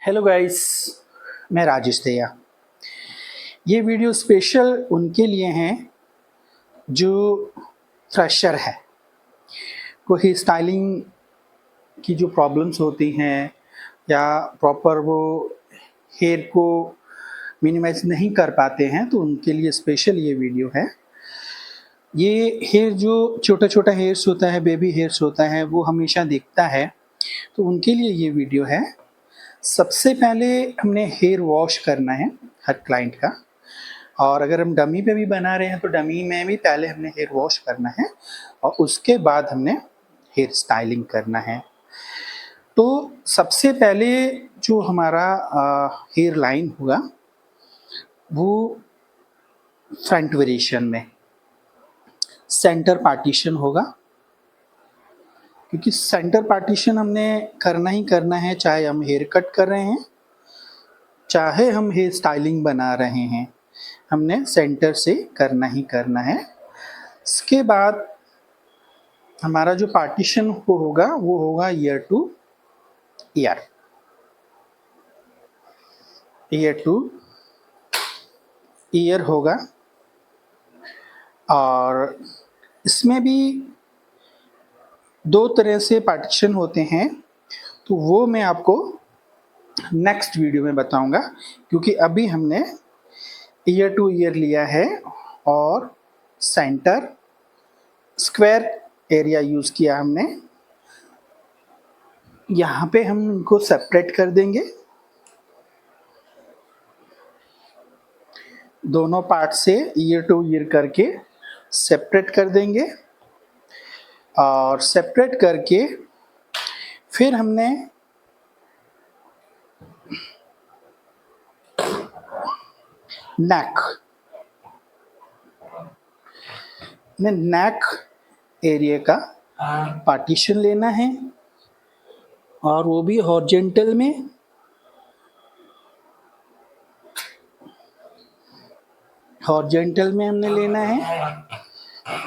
Hello guys, मैं राजेश दया। ये video special उनके लिए हैं जो फ्रेशर है। कोई स्टाइलिंग की जो प्रॉब्लम्स होती हैं या प्रॉपर वो हेयर को मिनिमाइज नहीं कर पाते हैं, तो उनके लिए स्पेशल ये वीडियो है। ये हेयर जो छोटा छोटा हेयर्स होता है, बेबी हेयर्स होता है, वो हमेशा दिखता है, तो उनके लिए ये वीडियो है। सबसे पहले हमने हेयर वॉश करना है हर क्लाइंट का, और अगर हम डमी पे भी बना रहे हैं तो डमी में भी पहले हमने हेयर वॉश करना है और उसके बाद हमने हेयर स्टाइलिंग करना है। तो सबसे पहले जो हमारा हेयर लाइन होगा वो फ्रंट वेरिएशन में सेंटर पार्टीशन होगा, क्योंकि सेंटर पार्टीशन हमने करना ही करना है, चाहे हम हेयर कट कर रहे हैं चाहे हम हेयर स्टाइलिंग बना रहे हैं, हमने सेंटर से करना ही करना है। इसके बाद हमारा जो पार्टीशन होगा वो होगा year two year, year two year होगा। और इसमें भी दो तरह से पार्टीशन होते हैं, तो वो मैं आपको नेक्स्ट वीडियो में बताऊंगा, क्योंकि अभी हमने ईयर टू ईयर लिया है और सेंटर स्क्वायर एरिया यूज़ किया हमने। यहाँ पे हम इनको सेपरेट कर देंगे, दोनों पार्ट से ईयर टू ईयर करके सेपरेट कर देंगे। और सेपरेट करके फिर हमने नेक एरिया का पार्टीशन लेना है, और वो भी हॉरिजॉन्टल में। हॉरिजॉन्टल में हमने लेना है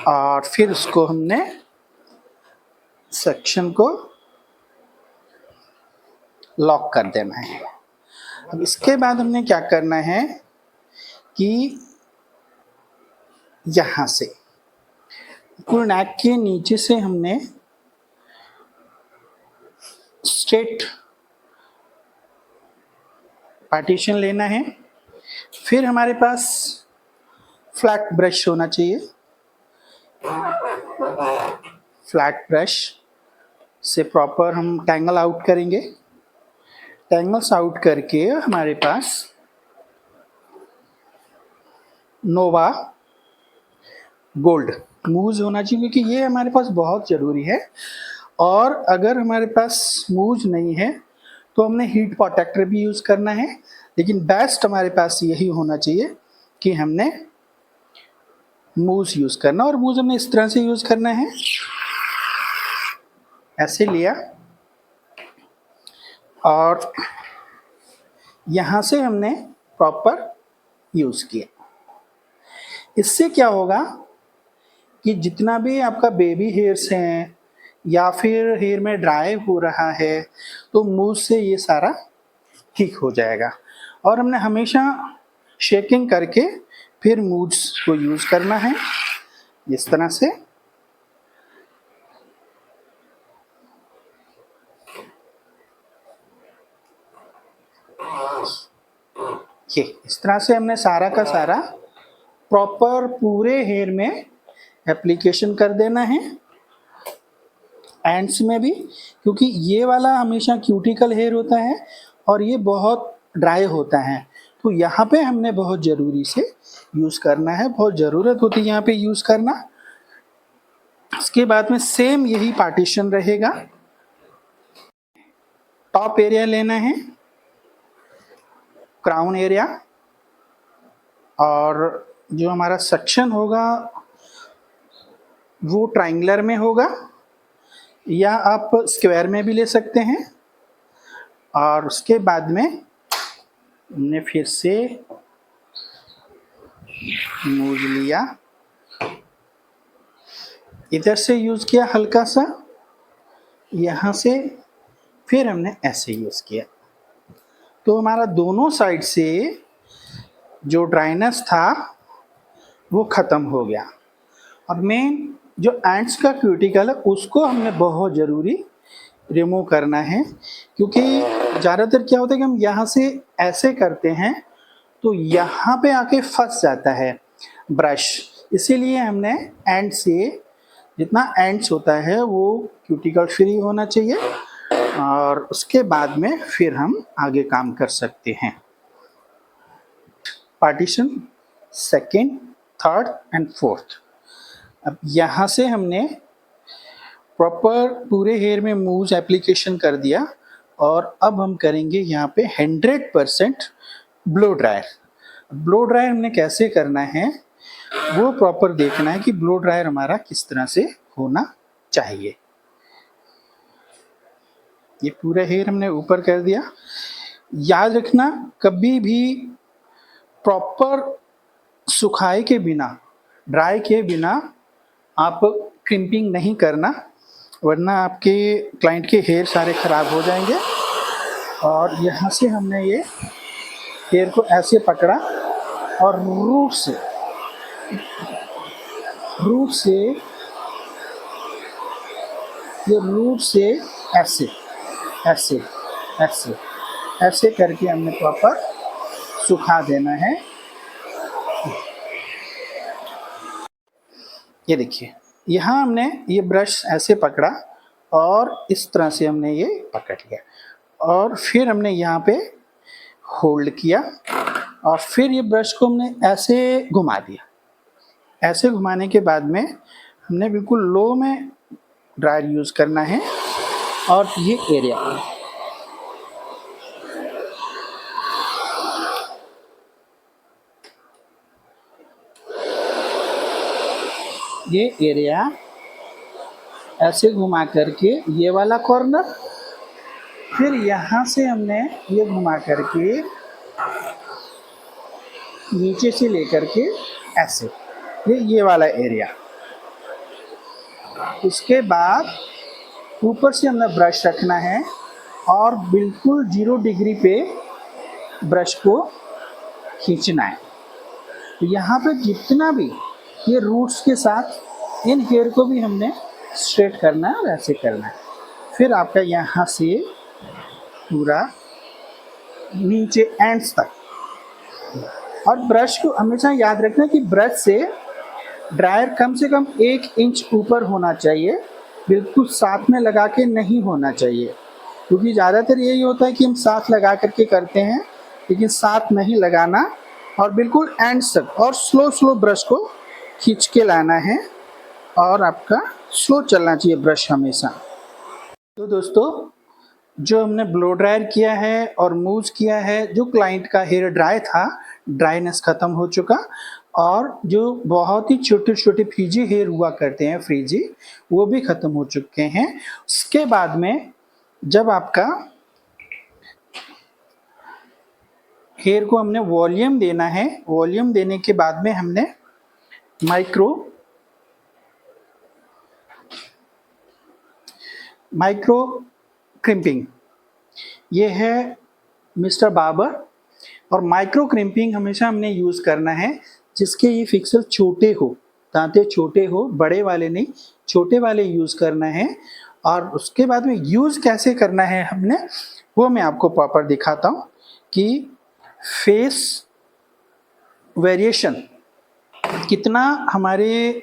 और फिर उसको हमने सेक्शन को लॉक कर देना है। अब इसके बाद हमने क्या करना है कि यहाँ से पूरे नेक के नीचे से हमने स्ट्रेट पार्टीशन लेना है। फिर हमारे पास फ्लैट ब्रश होना चाहिए। फ्लैट ब्रश से प्रॉपर हम टैंगल आउट करेंगे। टैंगल्स आउट करके हमारे पास नोवा गोल्ड स्मूज होना चाहिए, क्योंकि ये हमारे पास बहुत ज़रूरी है। और अगर हमारे पास स्मूज नहीं है तो हमने हीट प्रोटेक्टर भी यूज़ करना है, लेकिन बेस्ट हमारे पास यही होना चाहिए कि हमने मूज यूज़ करना। और मूज हमने इस तरह से यूज़ करना है, ऐसे लिया और यहाँ से हमने प्रॉपर यूज़ किया। इससे क्या होगा कि जितना भी आपका बेबी हेयर्स हैं या फिर हेयर में ड्राई हो रहा है, तो मूव से ये सारा ठीक हो जाएगा। और हमने हमेशा शेकिंग करके फिर मूव्स को यूज़ करना है, इस तरह से। ये इस तरह से हमने सारा का सारा प्रॉपर पूरे हेयर में एप्लीकेशन कर देना है, एंड्स में भी, क्योंकि ये वाला हमेशा क्यूटिकल हेयर होता है और ये बहुत ड्राई होता है, तो यहाँ पे हमने बहुत ज़रूरी से यूज़ करना है, बहुत ज़रूरत होती है यहाँ पे यूज़ करना। इसके बाद में सेम यही पार्टीशन रहेगा। टॉप एरिया लेना है, क्राउन एरिया, और जो हमारा सेक्शन होगा वो ट्रायंगुलर में होगा, या आप स्क्वायर में भी ले सकते हैं। और उसके बाद में हमने फिर से मूव लिया, इधर से यूज़ किया हल्का सा, यहाँ से फिर हमने ऐसे यूज़ किया। तो हमारा दोनों साइड से जो ड्राइनेस था वो ख़त्म हो गया। और मेन जो एंड्स का क्यूटिकल है उसको हमने बहुत ज़रूरी रिमूव करना है, क्योंकि ज़्यादातर क्या होता है कि हम यहाँ से ऐसे करते हैं तो यहाँ पे आके फंस जाता है ब्रश। इसीलिए हमने एंड से, जितना एंड्स होता है वो क्यूटिकल फ्री होना चाहिए, और उसके बाद में फिर हम आगे काम कर सकते हैं। Partition second, third and fourth. अब यहाँ से हमने प्रॉपर पूरे हेयर में मूव एप्लीकेशन कर दिया, और अब हम करेंगे यहाँ पे 100% ब्लो ड्रायर। ब्लो ड्रायर हमने कैसे करना है वो प्रॉपर देखना है कि ब्लो ड्रायर हमारा किस तरह से होना चाहिए। ये पूरा हेयर हमने ऊपर कर दिया। याद रखना, कभी भी प्रॉपर सुखाए के बिना, ड्राई के बिना आप क्रिम्पिंग नहीं करना, वरना आपके क्लाइंट के हेयर सारे ख़राब हो जाएंगे। और यहाँ से हमने ये हेयर को ऐसे पकड़ा और रूट से ऐसे ऐसे ऐसे ऐसे करके हमने प्रॉपर सुखा देना है। ये देखिए, यहाँ हमने ये ब्रश ऐसे पकड़ा और इस तरह से हमने ये पकड़ लिया, और फिर हमने यहाँ पे होल्ड किया, और फिर ये ब्रश को हमने ऐसे घुमा दिया। ऐसे घुमाने के बाद में हमने बिल्कुल लो में ड्रायर यूज़ करना है, और ये एरिया ऐसे घुमा करके ये वाला कॉर्नर, फिर यहाँ से हमने ये घुमा करके नीचे से लेकर के ऐसे ये वाला एरिया। उसके बाद ऊपर से हमने ब्रश रखना है और बिल्कुल 0 डिग्री पे ब्रश को खींचना है। तो यहाँ पे जितना भी ये रूट्स के साथ इन हेयर को भी हमने स्ट्रेट करना है और ऐसे करना है। फिर आपका यहाँ से पूरा नीचे एंड्स तक। और ब्रश को हमेशा याद रखना कि ब्रश से ड्रायर कम से कम 1 इंच ऊपर होना चाहिए, बिल्कुल साथ में लगा के नहीं होना चाहिए, क्योंकि ज़्यादातर यही होता है कि हम साथ लगा करके करते हैं, लेकिन साथ नहीं लगाना, और बिल्कुल एंड्स तक, और स्लो ब्रश को खींच के लाना है, और आपका स्लो चलना चाहिए ब्रश हमेशा। तो दोस्तों, जो हमने ब्लो ड्रायर किया है और मूव किया है, जो क्लाइंट का हेयर ड्राई था, ड्राइनेस ख़त्म हो चुका, और जो बहुत ही छोटे छोटे फ्रीजी हेयर हुआ करते हैं, फ्रीजी, वो भी ख़त्म हो चुके हैं। उसके बाद में जब आपका हेयर को हमने वॉल्यूम देना है, वॉल्यूम देने के बाद में हमने माइक्रो क्रिम्पिंग, ये है मिस्टर बाबर। और माइक्रो क्रिम्पिंग हमेशा हमने यूज़ करना है जिसके ये फिक्सल छोटे हो, दांते छोटे हो, बड़े वाले नहीं, छोटे वाले यूज़ करना है। और उसके बाद में यूज़ कैसे करना है हमने, वो मैं आपको प्रॉपर दिखाता हूँ कि फेस वेरिएशन कितना हमारे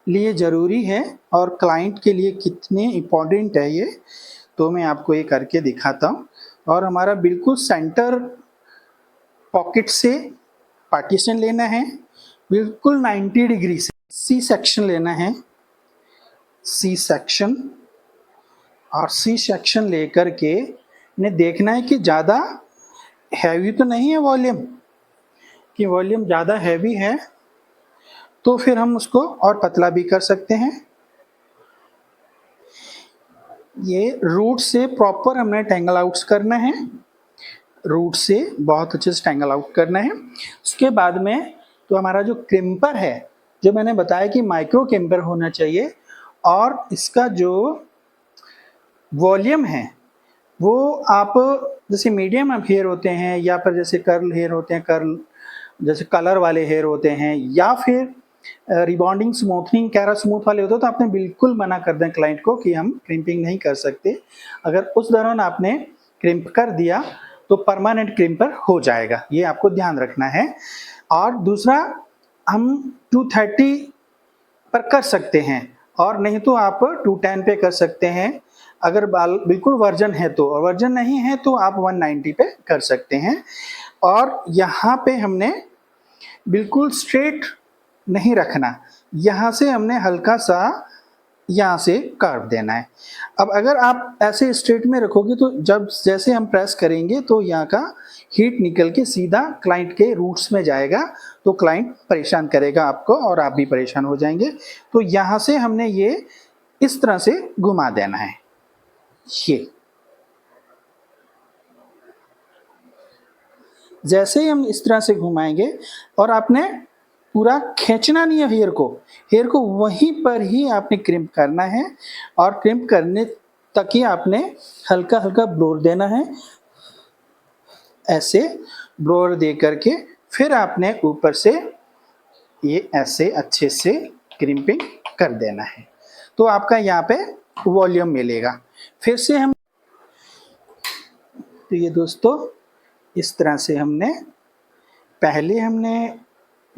लिए ज़रूरी है और क्लाइंट के लिए कितने इम्पोर्टेंट है ये, तो मैं आपको ये करके दिखाता हूँ। और हमारा बिल्कुल सेंटर पॉकेट से पार्टीशन लेना है, बिल्कुल 90 डिग्री से सी सेक्शन लेना है, सी सेक्शन। और सी सेक्शन लेकर के ने देखना है कि ज़्यादा हैवी तो नहीं है वॉल्यूम, कि वॉल्यूम ज़्यादा हैवी है तो फिर हम उसको और पतला भी कर सकते हैं। ये रूट से प्रॉपर हमने टैंगल आउट्स करना है, रूट से बहुत अच्छे से टैंगल आउट करना है। उसके बाद में तो हमारा जो क्रिम्पर है, जो मैंने बताया कि माइक्रो क्रिम्पर होना चाहिए, और इसका जो वॉल्यूम है वो आप जैसे मीडियम अब हेयर होते हैं, या फिर जैसे कर्ल हेयर होते हैं, कर्ल जैसे कलर वाले हेयर होते हैं, या फिर रिबॉन्डिंग स्मूथनिंग कैरा स्मूथ वाले होते हैं, तो आपने बिल्कुल मना कर दें क्लाइंट को कि हम क्रिम्पिंग नहीं कर सकते। अगर उस दौरान आपने क्रिम्प कर दिया तो परमानेंट क्रिम्पर हो जाएगा, ये आपको ध्यान रखना है। और दूसरा, हम 230 पर कर सकते हैं, और नहीं तो आप 210 पे कर सकते हैं अगर बाल बिल्कुल वर्जन है तो, और वर्जन नहीं है तो आप 190 पे कर सकते हैं। और यहाँ पे हमने बिल्कुल स्ट्रेट नहीं रखना, यहाँ से हमने हल्का सा यहाँ से कर्व देना है। अब अगर आप ऐसे स्ट्रेट में रखोगे तो जब जैसे हम प्रेस करेंगे तो यहाँ का हीट निकल के सीधा क्लाइंट के रूट्स में जाएगा, तो क्लाइंट परेशान करेगा आपको और आप भी परेशान हो जाएंगे। तो यहाँ से हमने ये इस तरह से घुमा देना है। ये जैसे ही हम इस तरह से घुमाएंगे, और आपने पूरा खींचना नहीं है हेयर को वहीं पर ही आपने क्रिम्प करना है, और क्रिम्प करने तक ही आपने हल्का हल्का ब्लोर देना है। ऐसे ब्लोर दे करके फिर आपने ऊपर से ये ऐसे अच्छे से क्रिम्पिंग कर देना है, तो आपका यहाँ पे वॉल्यूम मिलेगा। फिर से हम, तो ये दोस्तों इस तरह से हमने पहले हमने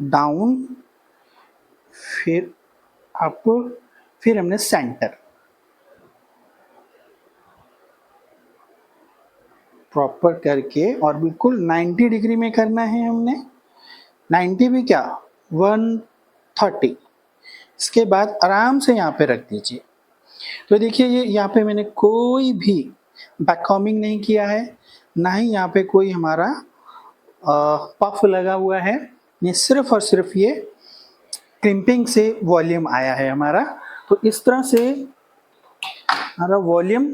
डाउन, फिर अप, फिर हमने सेंटर प्रॉपर करके, और बिल्कुल 90 डिग्री में करना है हमने। 90 भी क्या, 130। इसके बाद आराम से यहाँ पे रख दीजिए। तो देखिए ये यहाँ पे मैंने कोई भी बैककॉमिंग नहीं किया है, ना ही यहाँ पे कोई हमारा पफ लगा हुआ है। ये सिर्फ और सिर्फ ये क्रिम्पिंग से वॉल्यूम आया है हमारा। तो इस तरह से हमारा वॉल्यूम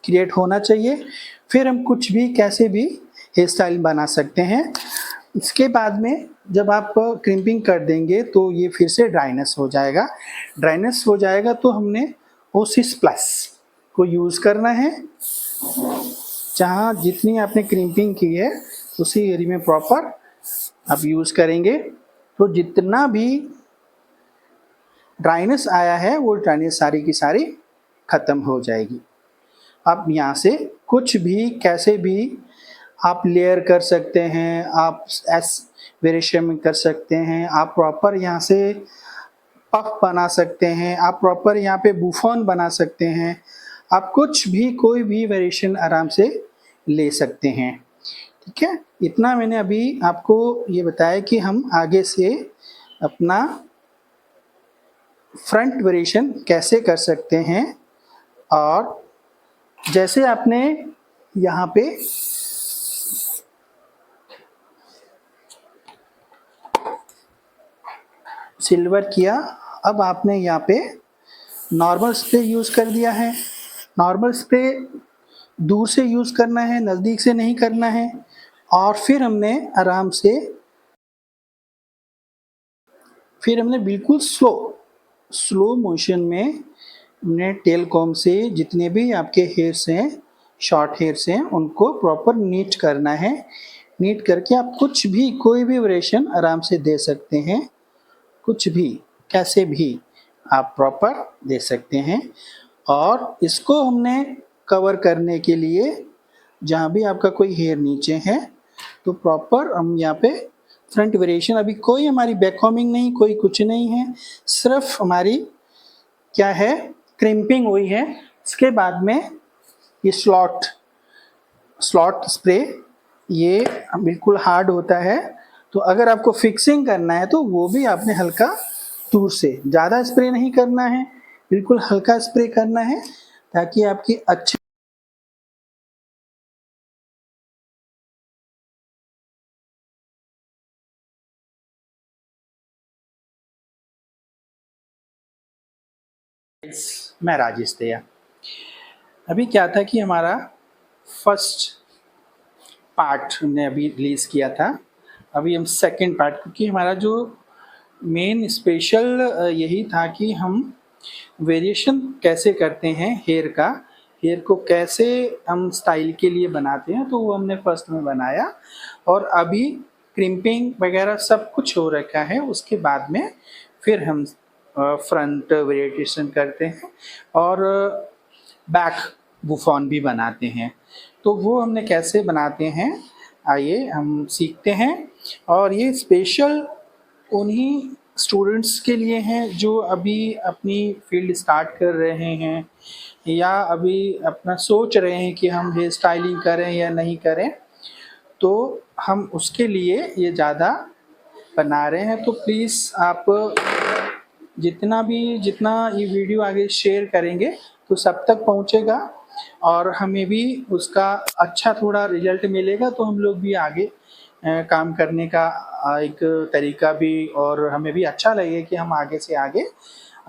क्रिएट होना चाहिए, फिर हम कुछ भी कैसे भी हेयर स्टाइल बना सकते हैं। इसके बाद में जब आप क्रिम्पिंग कर देंगे तो ये फिर से ड्राइनेस हो जाएगा। ड्राइनेस हो जाएगा तो हमने ओसिस प्लस को यूज़ करना है। जहाँ जितनी आपने क्रिम्पिंग की है उसी एरिया में प्रॉपर आप यूज़ करेंगे, तो जितना भी ड्राइनेस आया है वो ड्राइनेस सारी की सारी ख़त्म हो जाएगी। अब यहाँ से कुछ भी कैसे भी आप लेयर कर सकते हैं, आप एस वेरिएशन में कर सकते हैं, आप प्रॉपर यहाँ से पफ बना सकते हैं, आप प्रॉपर यहाँ पे बुफॉन बना सकते हैं, आप कुछ भी कोई भी वेरिएशन आराम से ले सकते हैं। ठीक है, इतना मैंने अभी आपको ये बताया कि हम आगे से अपना फ्रंट वेरिएशन कैसे कर सकते हैं। और जैसे आपने यहाँ पे सिल्वर किया, अब आपने यहाँ पे नॉर्मल स्प्रे यूज़ कर दिया है। नॉर्मल स्प्रे दूर से यूज़ करना है, नज़दीक से नहीं करना है। और फिर हमने आराम से, फिर हमने बिल्कुल स्लो मोशन में हमने टेल कॉम से जितने भी आपके हेयर्स हैं, शॉर्ट हेयर्स हैं, उनको प्रॉपर नीट करना है। नीट करके आप कुछ भी कोई भी वेरिएशन आराम से दे सकते हैं, कुछ भी कैसे भी आप प्रॉपर दे सकते हैं। और इसको हमने कवर करने के लिए जहाँ भी आपका कोई हेयर नीचे है तो प्रॉपर हम यहाँ पे फ्रंट वेरिएशन, अभी कोई हमारी बैककॉमिंग नहीं, कोई कुछ नहीं है, सिर्फ हमारी क्या है क्रिम्पिंग हुई है। इसके बाद में ये स्लॉट स्प्रे ये बिल्कुल हार्ड होता है, तो अगर आपको फिक्सिंग करना है तो वो भी आपने हल्का दूर से, ज़्यादा स्प्रे नहीं करना है, बिल्कुल हल्का स्प्रे करना है ताकि आपकी अच्छी मैं राजेश दया। अभी क्या था कि हमारा फर्स्ट पार्ट हमने अभी रिलीज़ किया था, अभी हम सेकंड पार्ट, क्योंकि हमारा जो मेन स्पेशल यही था कि हम वेरिएशन कैसे करते हैं हेयर का, हेयर को कैसे हम स्टाइल के लिए बनाते हैं, तो वो हमने फर्स्ट में बनाया। और अभी क्रिम्पिंग वगैरह सब कुछ हो रखा है, उसके बाद में फिर हम फ्रंट वेरिएशन करते हैं और बैक बुफॉन भी बनाते हैं। तो वो हमने कैसे बनाते हैं, आइए हम सीखते हैं। और ये स्पेशल उन्हीं स्टूडेंट्स के लिए हैं जो अभी अपनी फील्ड स्टार्ट कर रहे हैं या अभी अपना सोच रहे हैं कि हम हेयर स्टाइलिंग करें या नहीं करें, तो हम उसके लिए ये ज़्यादा बना रहे हैं। तो प्लीज़ आप जितना ये वीडियो आगे शेयर करेंगे तो सब तक पहुंचेगा और हमें भी उसका अच्छा थोड़ा रिजल्ट मिलेगा, तो हम लोग भी आगे काम करने का एक तरीका भी, और हमें भी अच्छा लगेगा कि हम आगे से आगे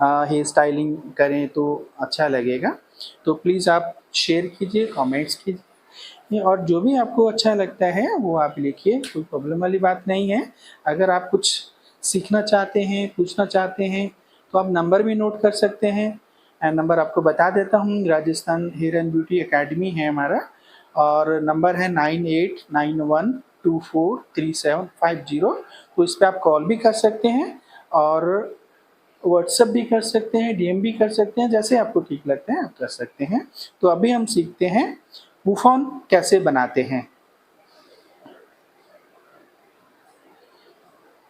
हेयर स्टाइलिंग करें तो अच्छा लगेगा। तो प्लीज़ आप शेयर कीजिए, कमेंट्स कीजिए और जो भी आपको अच्छा लगता है वो आप लिखिए, कोई प्रॉब्लम वाली बात नहीं है। अगर आप कुछ सीखना चाहते हैं, पूछना चाहते हैं, तो आप नंबर भी नोट कर सकते हैं। नंबर आपको बता देता हूँ, Rajasthan hair and beauty academy है हमारा, और नंबर है 9891243750। तो इस पर आप कॉल भी कर सकते हैं और व्हाट्सएप भी कर सकते हैं, डीएम भी कर सकते हैं, जैसे आपको ठीक लगता है आप कर सकते हैं। तो अभी हम सीखते हैं बुफॉन कैसे बनाते हैं।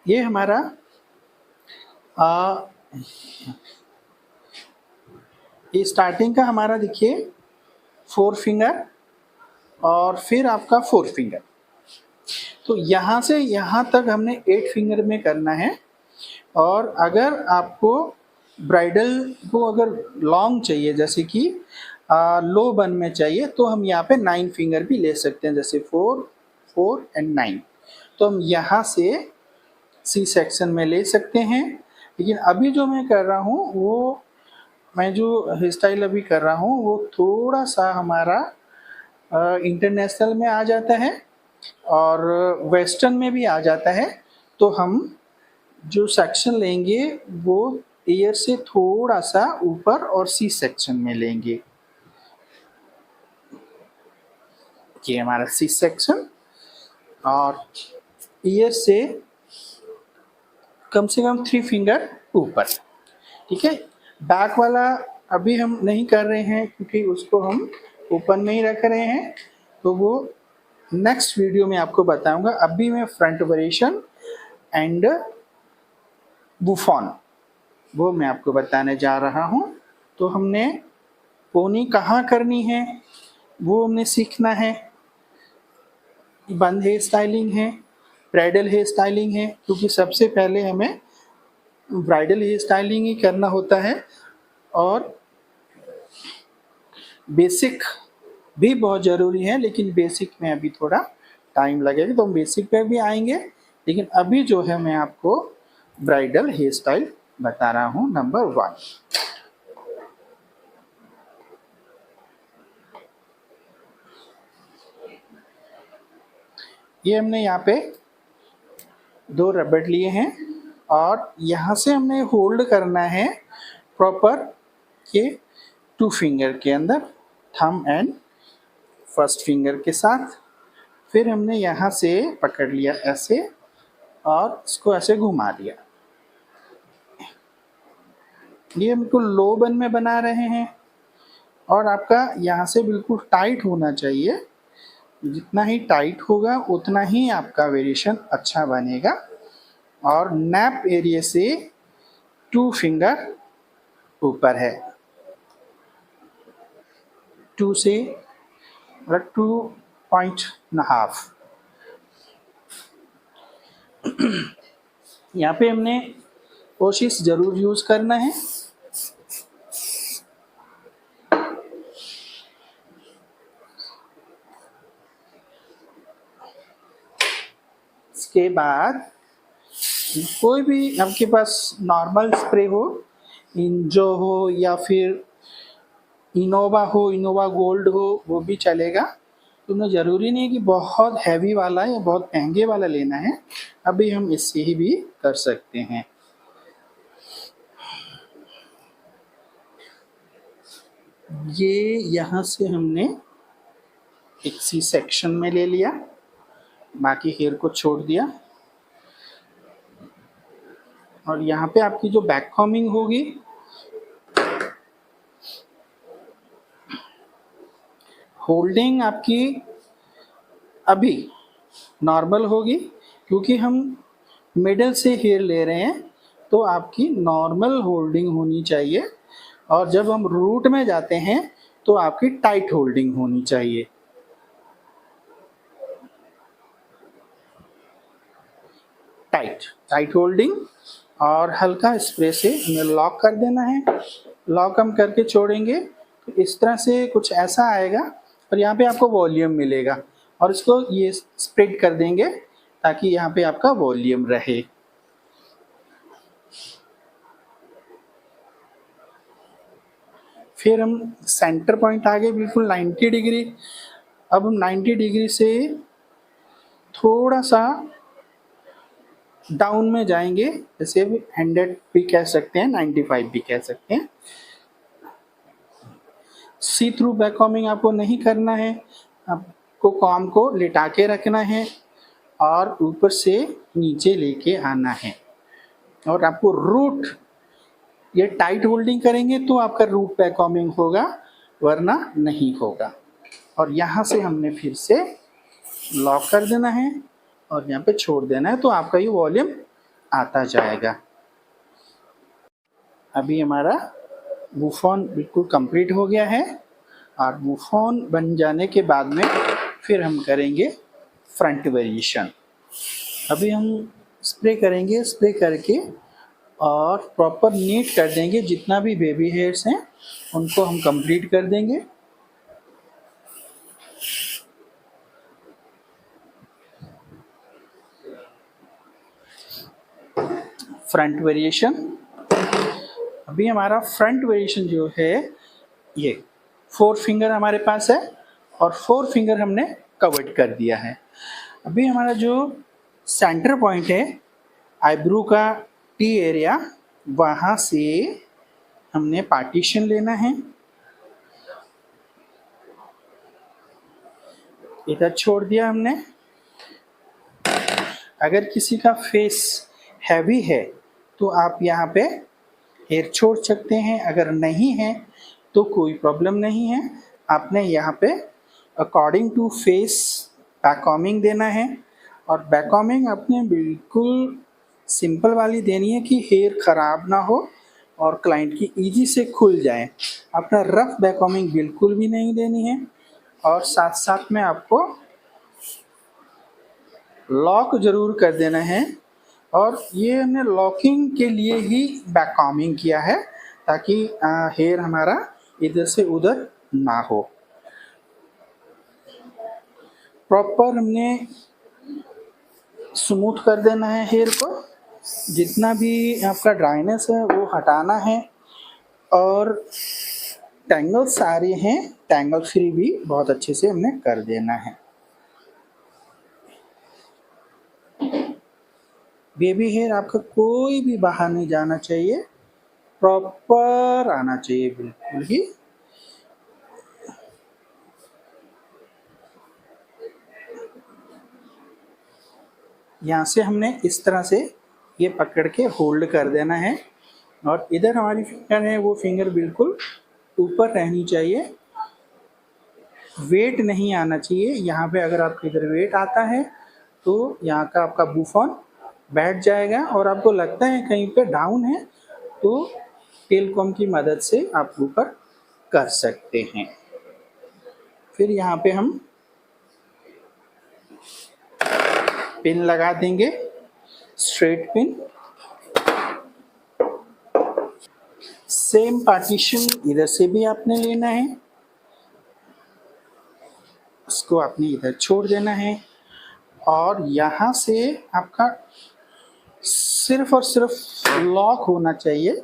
ये हमारा ये स्टार्टिंग का हमारा देखिए 4 फिंगर और फिर आपका 4 फिंगर। तो यहाँ से यहाँ तक हमने 8 फिंगर में करना है। और अगर आपको ब्राइडल को अगर लॉन्ग चाहिए, जैसे कि लो बन में चाहिए, तो हम यहाँ पे 9 फिंगर भी ले सकते हैं, जैसे 4, 4 एंड 9। तो हम यहाँ से सी सेक्शन में ले सकते हैं। लेकिन अभी जो मैं कर रहा हूँ वो, मैं जो हेयर स्टाइल अभी कर रहा हूँ वो थोड़ा सा हमारा इंटरनेशनल में आ जाता है और वेस्टर्न में भी आ जाता है। तो हम जो सेक्शन लेंगे वो ईयर से थोड़ा सा ऊपर और सी सेक्शन में लेंगे। ये हमारा सी सेक्शन और ईयर से कम 3 फिंगर ऊपर, ठीक है। बैक वाला अभी हम नहीं कर रहे हैं क्योंकि उसको हम ओपन में ही रख रहे हैं, तो वो नेक्स्ट वीडियो में आपको बताऊंगा। अभी मैं फ्रंट वेरिएशन एंड बुफॉन वो मैं आपको बताने जा रहा हूँ। तो हमने पोनी कहाँ करनी है वो हमने सीखना है। बंद हेयर स्टाइलिंग है, ब्राइडल हेयर स्टाइलिंग है, क्योंकि सबसे पहले हमें ब्राइडल हेयर स्टाइलिंग ही करना होता है। और बेसिक भी बहुत ज़रूरी है, लेकिन बेसिक में अभी थोड़ा टाइम लगेगा, तो हम बेसिक पे भी आएंगे। लेकिन अभी जो है मैं आपको ब्राइडल हेयर स्टाइल बता रहा हूँ, नंबर 1। ये हमने यहाँ पे 2 रबड़ लिए हैं और यहाँ से हमने होल्ड करना है प्रॉपर ये 2 फिंगर के अंदर, थंब एंड फर्स्ट फिंगर के साथ। फिर हमने यहाँ से पकड़ लिया ऐसे और इसको ऐसे घुमा दिया। ये बिल्कुल लो बन में बना रहे हैं और आपका यहाँ से बिल्कुल टाइट होना चाहिए। जितना ही टाइट होगा उतना ही आपका वेरिएशन अच्छा बनेगा। और नैप एरिया से 2 फिंगर ऊपर है, 2 से 2.5। यहाँ पे हमने कोशिश ज़रूर यूज़ करना है। इसके बाद कोई भी आपके पास नॉर्मल स्प्रे हो, इंजो हो या फिर इनोवा हो, इनोवा गोल्ड हो, वो भी चलेगा। तुम्हें ज़रूरी नहीं है कि बहुत हैवी वाला या बहुत महंगे वाला लेना है, अभी हम इससे ही भी कर सकते हैं। ये यहाँ से हमने एक सी सेक्शन में ले लिया, बाकी हेयर को छोड़ दिया। और यहाँ पे आपकी जो बैक कॉम्बिंग होगी होल्डिंग आपकी अभी नॉर्मल होगी, क्योंकि हम मिडल से हेयर ले रहे हैं तो आपकी नॉर्मल होल्डिंग होनी चाहिए। और जब हम रूट में जाते हैं तो आपकी टाइट होल्डिंग होनी चाहिए। टाइट होल्डिंग और हल्का स्प्रे से हमें लॉक कर देना है। लॉक हम करके छोड़ेंगे तो इस तरह से कुछ ऐसा आएगा और यहाँ पे आपको वॉल्यूम मिलेगा, और इसको ये स्प्रेड कर देंगे ताकि यहाँ पे आपका वॉल्यूम रहे। फिर हम सेंटर पॉइंट आ गए बिल्कुल 90 डिग्री। अब हम 90 डिग्री से थोड़ा सा डाउन में जाएंगे, जैसे 100 भी कह सकते हैं, 95 भी कह सकते हैं। सी थ्रू बैक कॉम्बिंग आपको नहीं करना है, आपको कॉम को लिटा के रखना है और ऊपर से नीचे लेके आना है। और आपको रूट, ये टाइट होल्डिंग करेंगे तो आपका रूट बैक कॉम्बिंग होगा, वरना नहीं होगा। और यहाँ से हमने फिर से लॉक कर देना है और यहाँ पे छोड़ देना है, तो आपका ये वॉल्यूम आता जाएगा। अभी हमारा बुफॉन बिल्कुल कंप्लीट हो गया है, और बुफॉन बन जाने के बाद में फिर हम करेंगे फ्रंट वेरिएशन। अभी हम स्प्रे करेंगे, स्प्रे करके और प्रॉपर नीट कर देंगे। जितना भी बेबी हेयर्स हैं उनको हम कंप्लीट कर देंगे। फ्रंट वेरिएशन, अभी हमारा फ्रंट वेरिएशन जो है ये 4 फिंगर हमारे पास है और 4 फिंगर हमने कवर्ड कर दिया है। अभी हमारा जो सेंटर पॉइंट है आईब्रो का टी एरिया, वहाँ से हमने पार्टीशन लेना है। इधर छोड़ दिया हमने। अगर किसी का फेस हैवी है तो आप यहाँ पे हेयर छोड़ सकते हैं, अगर नहीं है तो कोई प्रॉब्लम नहीं है। आपने यहाँ पे according to face back combing देना है, और बैक कॉम्बिंग आपने बिल्कुल सिंपल वाली देनी है कि हेयर ख़राब ना हो और क्लाइंट की इजी से खुल जाए। अपना रफ बैक कॉम्बिंग बिल्कुल भी नहीं देनी है। और साथ साथ में आपको लॉक ज़रूर कर देना है, और ये हमने लॉकिंग के लिए ही बैक कॉम्बिंग किया है ताकि हेयर हमारा इधर से उधर ना हो। प्रॉपर हमने स्मूथ कर देना है हेयर को, जितना भी आपका ड्राइनेस है वो हटाना है। और टैंगल सारे हैं, टैंगल फ्री भी बहुत अच्छे से हमने कर देना है। बेबी हेयर आपका कोई भी बाहर नहीं जाना चाहिए, प्रॉपर आना चाहिए बिल्कुल ही। यहाँ से हमने इस तरह से ये पकड़ के होल्ड कर देना है, और इधर हमारी फिंगर है वो फिंगर बिल्कुल ऊपर रहनी चाहिए, वेट नहीं आना चाहिए। यहाँ पे अगर आपके इधर वेट आता है तो यहाँ का आपका बुफॉन बैठ जाएगा, और आपको लगता है कहीं पे डाउन है तो टेल कॉम की मदद से आप ऊपर कर सकते हैं। फिर यहाँ पे हम पिन लगा देंगे, स्ट्रेट पिन। सेम पार्टीशन इधर से भी आपने लेना है, इसको आपने इधर छोड़ देना है, और यहाँ से आपका सिर्फ और सिर्फ लॉक होना चाहिए।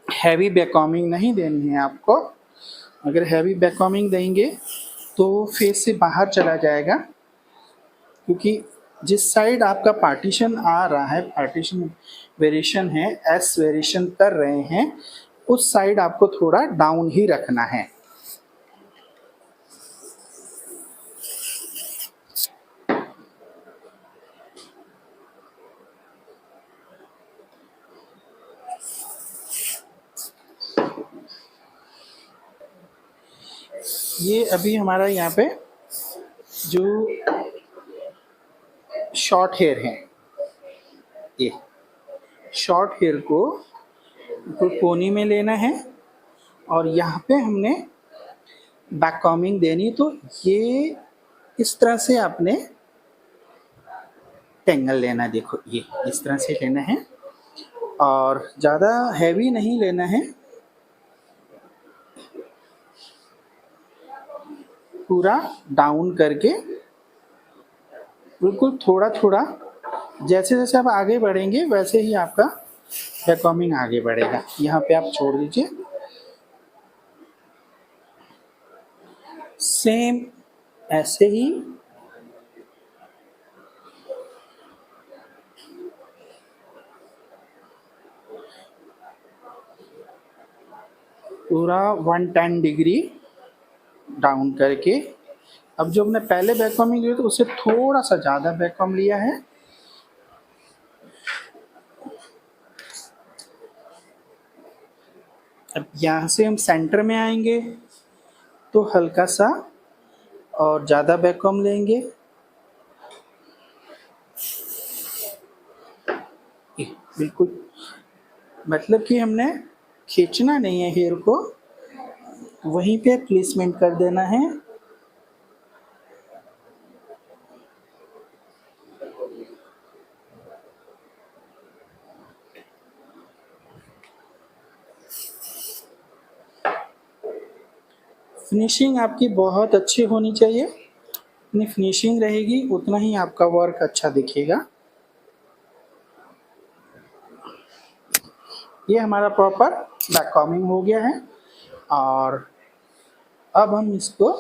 हैवी बैक कॉम्बिंग नहीं देनी है आपको। अगर हैवी बैक कॉम्बिंग देंगे तो फेस से बाहर चला जाएगा, क्योंकि जिस साइड आपका पार्टीशन आ रहा है, पार्टीशन वेरिएशन है, एस वेरिएशन कर रहे हैं, उस साइड आपको थोड़ा डाउन ही रखना है। ये अभी हमारा यहाँ पे जो शॉर्ट हेयर है, ये शॉर्ट हेयर को पोनी में लेना है और यहाँ पे हमने बैक कॉमिंग देनी। तो ये इस तरह से आपने टेंगल लेना है। देखो ये इस तरह से लेना है और ज़्यादा हैवी नहीं लेना है, पूरा डाउन करके बिल्कुल थोड़ा थोड़ा। जैसे जैसे आप आगे बढ़ेंगे वैसे ही आपका बैक कॉमिंग आगे बढ़ेगा। यहाँ पे आप छोड़ दीजिए। सेम ऐसे ही पूरा 110 डिग्री डाउन करके। अब जो हमने पहले बैक कॉमिंग लिया था उससे थोड़ा सा ज़्यादा बैक कॉम लिया है। अब यहाँ से हम सेंटर में आएंगे तो हल्का सा और ज़्यादा बैक कॉम लेंगे। बिल्कुल, मतलब कि हमने खींचना नहीं है हेयर को, वहीं पे प्लेसमेंट कर देना है। फिनिशिंग आपकी बहुत अच्छी होनी चाहिए। जितनी फिनिशिंग रहेगी उतना ही आपका वर्क अच्छा दिखेगा। ये हमारा प्रॉपर बैक कॉमिंग हो गया है और अब हम इसको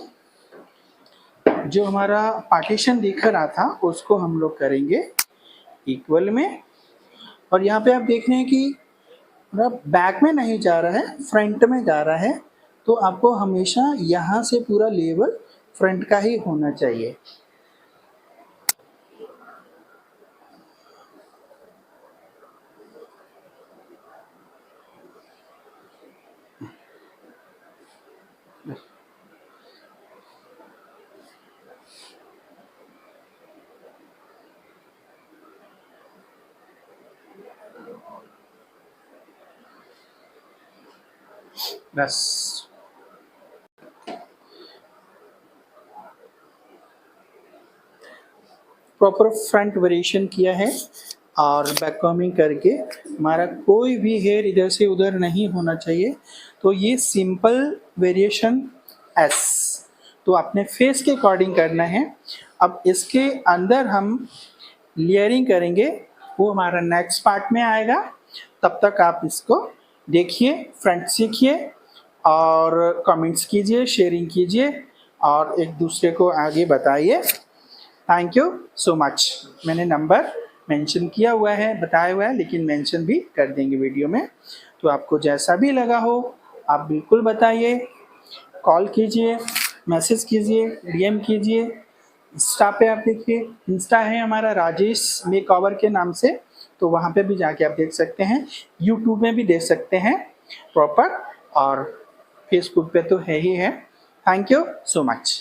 जो हमारा पार्टीशन दिख रहा था उसको हम लोग करेंगे इक्वल में। और यहाँ पे आप देख रहे हैं कि बैक में नहीं जा रहा है, फ्रंट में जा रहा है। तो आपको हमेशा यहाँ से पूरा लेवल फ्रंट का ही होना चाहिए। बस प्रॉपर फ्रंट वेरिएशन किया है और बैक कॉमिंग करके हमारा कोई भी हेयर इधर से उधर नहीं होना चाहिए। तो ये सिंपल वेरिएशन एस तो अपने फेस के अकॉर्डिंग करना है। अब इसके अंदर हम लेयरिंग करेंगे, वो हमारा नेक्स्ट पार्ट में आएगा। तब तक आप इसको देखिए, फ्रंट सीखिए और कमेंट्स कीजिए, शेयरिंग कीजिए और एक दूसरे को आगे बताइए। Thank you so much. मैंने नंबर मेंशन किया हुआ है, बताया हुआ है, लेकिन मेंशन भी कर देंगे वीडियो में। तो आपको जैसा भी लगा हो आप बिल्कुल बताइए, कॉल कीजिए, मैसेज कीजिए, डीएम कीजिए। इंस्टा पे आप देखिए, इंस्टा है हमारा राजेश मेकओवर के नाम से, तो वहाँ पे भी जाके आप देख सकते हैं। यूट्यूब में भी देख सकते हैं प्रॉपर, और फेसबुक पे तो है ही है। Thank you so much.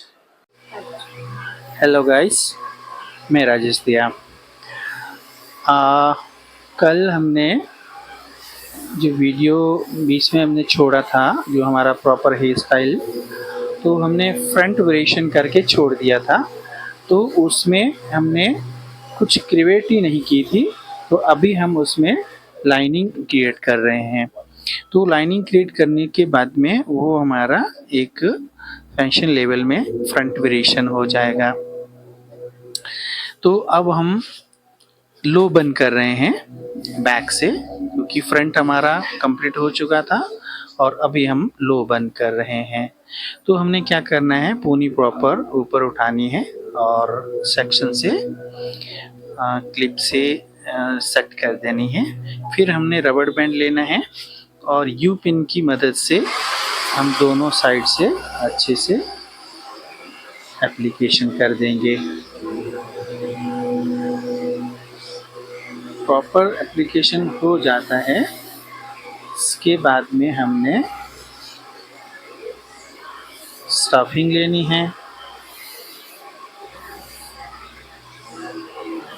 Hello guys, मैं राजेश दिया। कल हमने जो वीडियो बीच में हमने छोड़ा था, जो हमारा प्रॉपर हेयर स्टाइल, तो हमने फ्रंट वेरिएशन करके छोड़ दिया था। तो उसमें हमने कुछ क्रिएटिविटी नहीं की थी, तो अभी हम उसमें लाइनिंग क्रिएट कर रहे हैं। तो लाइनिंग क्रिएट करने के बाद में वो हमारा एक फैशन लेवल में फ्रंट वेरिएशन हो जाएगा। तो अब हम लो बन कर रहे हैं बैक से, क्योंकि फ्रंट हमारा कंप्लीट हो चुका था और अभी हम लो बन कर रहे हैं। तो हमने क्या करना है, पोनी प्रॉपर ऊपर उठानी है और सेक्शन से क्लिप से सेट कर देनी है। फिर हमने रबड़ बैंड लेना है और यू पिन की मदद से हम दोनों साइड से अच्छे से एप्लीकेशन कर देंगे। प्रॉपर एप्लीकेशन हो जाता है, इसके बाद में हमने स्टफिंग लेनी है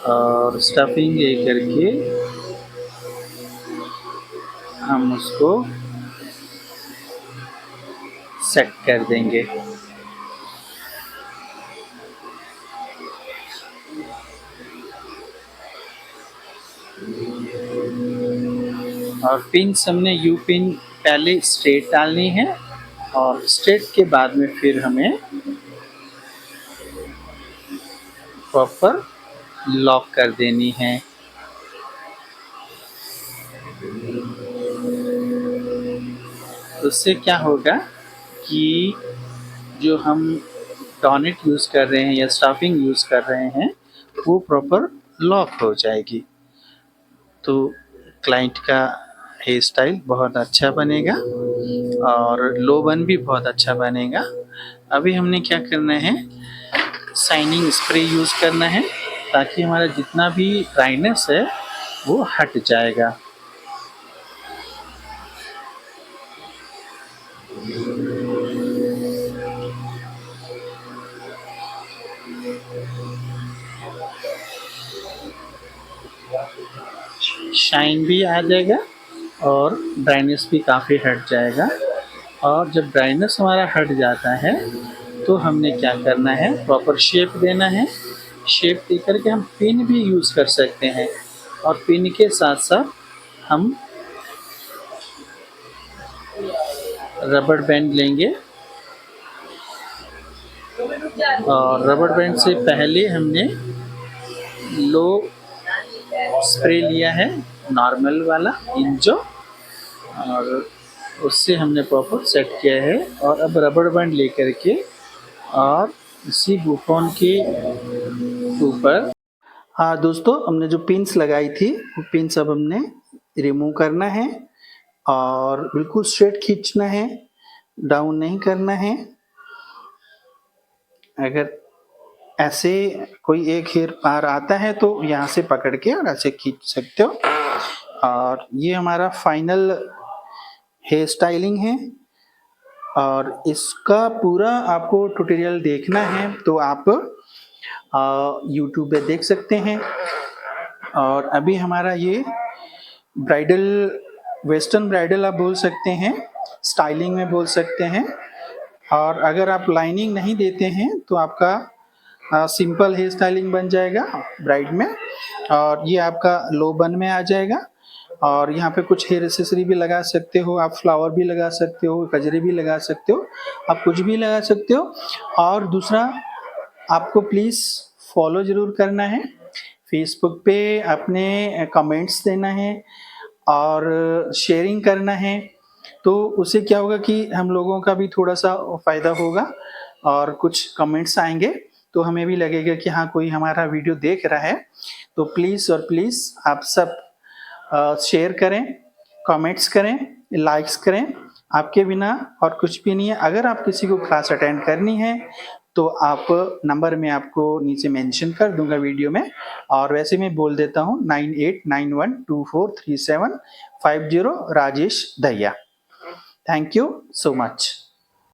और स्टफिंग ले करके हम उसको सेट कर देंगे। और पिन्स हमने यू पिन पहले स्ट्रेट डालनी है और स्ट्रेट के बाद में फिर हमें प्रॉपर लॉक कर देनी है। उससे क्या होगा कि जो हम डॉनेट यूज़ कर रहे हैं या स्टफिंग यूज़ कर रहे हैं वो प्रॉपर लॉक हो जाएगी, तो क्लाइंट का हेयर स्टाइल बहुत अच्छा बनेगा और लो बन भी बहुत अच्छा बनेगा। अभी हमने क्या करना है, शाइनिंग स्प्रे यूज़ करना है ताकि हमारा जितना भी ड्राइनेस है वो हट जाएगा। शाइन भी आ जाएगा और ड्राइनेस भी काफ़ी हट जाएगा। और जब ड्राइनेस हमारा हट जाता है तो हमने क्या करना है, प्रॉपर शेप देना है। शेप दे करके हम पिन भी यूज़ कर सकते हैं और पिन के साथ साथ हम रबड़ बैंड लेंगे और रबड़ बैंड से पहले हमने लो स्प्रे लिया है, नॉर्मल वाला इंजो, और उससे हमने प्रॉपर सेट किया है। और अब रबड़ बैंड लेकर के और इसी बुफोन के ऊपर, हाँ दोस्तों, हमने जो पिन्स लगाई थी वो पिन्स अब हमने रिमूव करना है और बिल्कुल स्ट्रेट खींचना है, डाउन नहीं करना है। अगर ऐसे कोई एक हेयर पार आता है तो यहाँ से पकड़ के और ऐसे खींच सकते हो। और ये हमारा फाइनल हेयर स्टाइलिंग है और इसका पूरा आपको ट्यूटोरियल देखना है तो आप यूट्यूब पे देख सकते हैं। और अभी हमारा ये ब्राइडल, वेस्टर्न ब्राइडल आप बोल सकते हैं, स्टाइलिंग में बोल सकते हैं। और अगर आप लाइनिंग नहीं देते हैं तो आपका सिंपल हेयर स्टाइलिंग बन जाएगा ब्राइड में, और ये आपका लो बन में आ जाएगा। और यहाँ पे कुछ हेयर एक्सेसरी भी लगा सकते हो, आप फ्लावर भी लगा सकते हो, गजरे भी लगा सकते हो, आप कुछ भी लगा सकते हो। और दूसरा, आपको प्लीज़ फॉलो ज़रूर करना है, फेसबुक पे अपने कमेंट्स देना है और शेयरिंग करना है। तो उससे क्या होगा कि हम लोगों का भी थोड़ा सा फ़ायदा होगा और कुछ कमेंट्स आएंगे तो हमें भी लगेगा कि हाँ, कोई हमारा वीडियो देख रहा है। तो प्लीज़ और प्लीज़ आप सब शेयर करें, कमेंट्स करें, लाइक्स करें। आपके बिना और कुछ भी नहीं है। अगर आप किसी को क्लास अटेंड करनी है तो आप नंबर में आपको नीचे मेंशन कर दूंगा वीडियो में, और वैसे मैं बोल देता हूँ 9891243750 Rajesh Dahiya. Thank you so much.